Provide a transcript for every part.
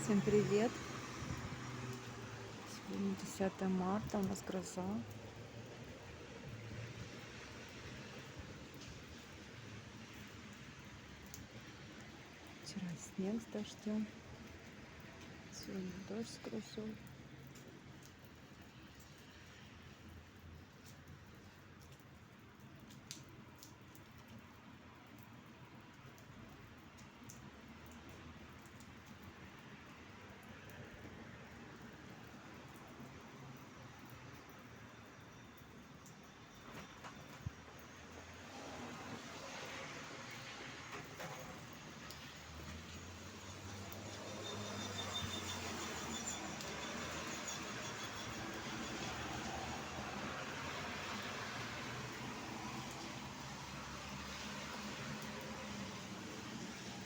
Всем привет! Сегодня 10 марта, у нас гроза. Вчера снег с дождем, сегодня дождь с грозой.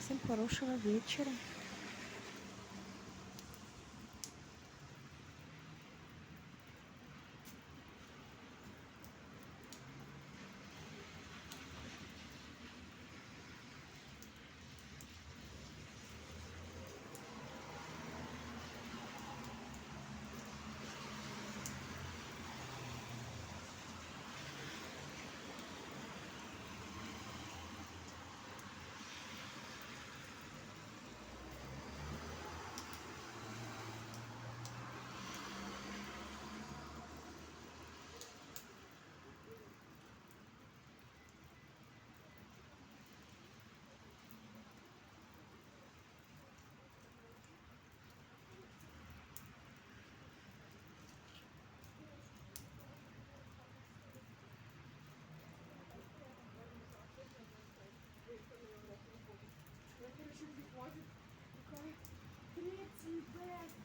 Всем хорошего вечера. Я, короче, в декоде. Такая, 3 Б.